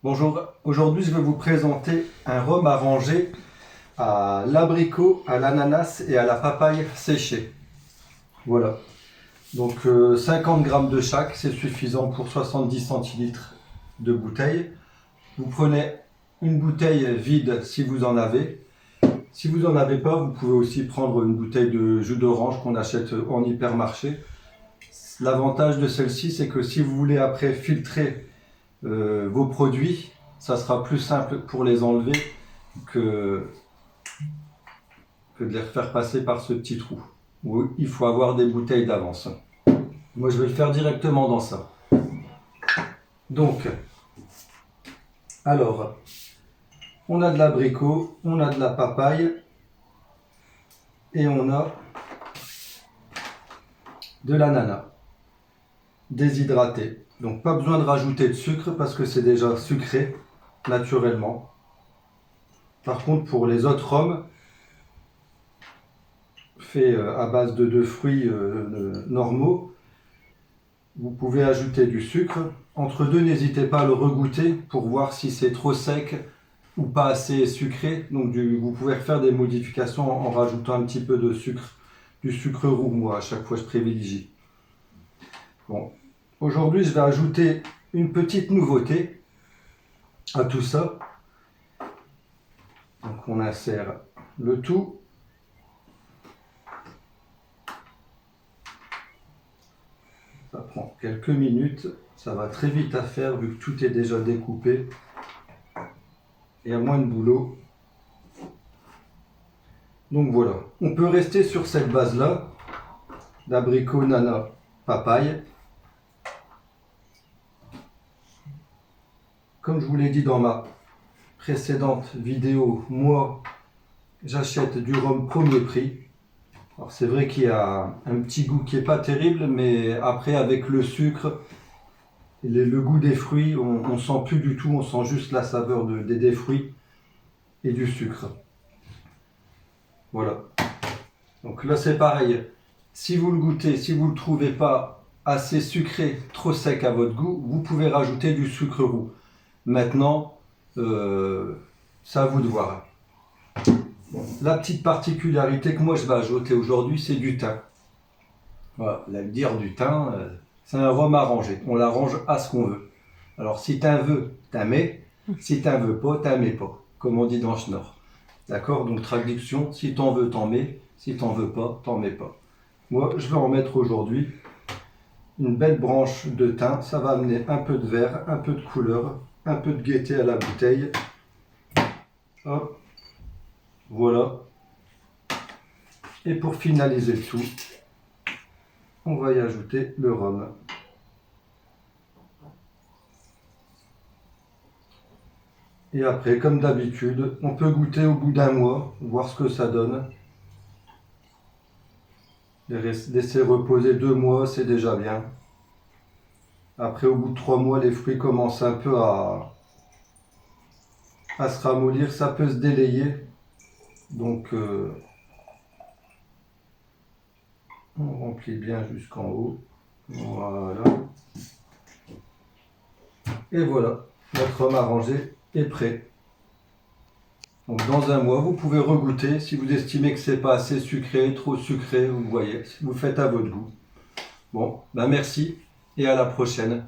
Bonjour, aujourd'hui je vais vous présenter un rhum arrangé à l'abricot, à l'ananas et à la papaye séchée. Voilà, donc 50 grammes de chaque, c'est suffisant pour 70 centilitres de bouteille. Vous prenez une bouteille vide si vous en avez. Si vous n'en avez pas, vous pouvez aussi prendre une bouteille de jus d'orange qu'on achète en hypermarché. L'avantage de celle-ci, c'est que si vous voulez après filtrer vos produits, ça sera plus simple pour les enlever que de les faire passer par ce petit trou. Où il faut avoir des bouteilles d'avance. Moi, je vais le faire directement dans ça. Donc, alors, on a de l'abricot, on a de la papaye et on a de l'ananas déshydraté. Donc, pas besoin de rajouter de sucre parce que c'est déjà sucré naturellement. Par contre, pour les autres rhums, faits à base de fruits normaux, vous pouvez ajouter du sucre. Entre deux, n'hésitez pas à le regoûter pour voir si c'est trop sec ou pas assez sucré. Donc vous pouvez faire des modifications en rajoutant un petit peu de sucre, du sucre roux. Moi, à chaque fois, je privilégie. Bon, aujourd'hui, je vais ajouter une petite nouveauté à tout ça. Donc on insère le tout. Ça prend quelques minutes, ça va très vite à faire vu que tout est déjà découpé. Il y a moins de boulot. Donc voilà, on peut rester sur cette base-là, d'abricot, nana, papaye. Comme je vous l'ai dit dans ma précédente vidéo, moi, j'achète du rhum premier prix. Alors c'est vrai qu'il y a un petit goût qui n'est pas terrible, mais après avec le sucre, le goût des fruits, on ne sent plus du tout, on sent juste la saveur des fruits et du sucre. Voilà. Donc là c'est pareil, si vous le goûtez, si vous ne le trouvez pas assez sucré, trop sec à votre goût, vous pouvez rajouter du sucre roux. Maintenant, c'est à vous de voir. Bon, la petite particularité que moi je vais ajouter aujourd'hui, c'est du thym. Voilà, vous allez me dire du thym, c'est un rhum arrangé. On l'arrange à ce qu'on veut. Alors si t'en veux, t'en mets. Si t'en veux pas, t'en mets pas. Comme on dit dans Schnorr. D'accord? Donc traduction, si t'en veux, t'en mets. Si t'en veux pas, t'en mets pas. Moi, je vais en mettre aujourd'hui une belle branche de thym. Ça va amener un peu de vert, un peu de couleur, un peu de gaieté à la bouteille. Hop. Voilà. Et pour finaliser le tout, on va y ajouter le rhum. Et après, comme d'habitude, on peut goûter au bout d'un mois, voir ce que ça donne. Laisser reposer 2 mois, c'est déjà bien. Après, au bout de 3 mois, les fruits commencent un peu à se ramollir, ça peut se délayer. Donc, on remplit bien jusqu'en haut. Voilà. Et voilà, notre rhum arrangé est prêt. Donc dans un mois, vous pouvez regoûter. Si vous estimez que c'est pas assez sucré, trop sucré, vous voyez, vous faites à votre goût. Bon, ben merci et à la prochaine.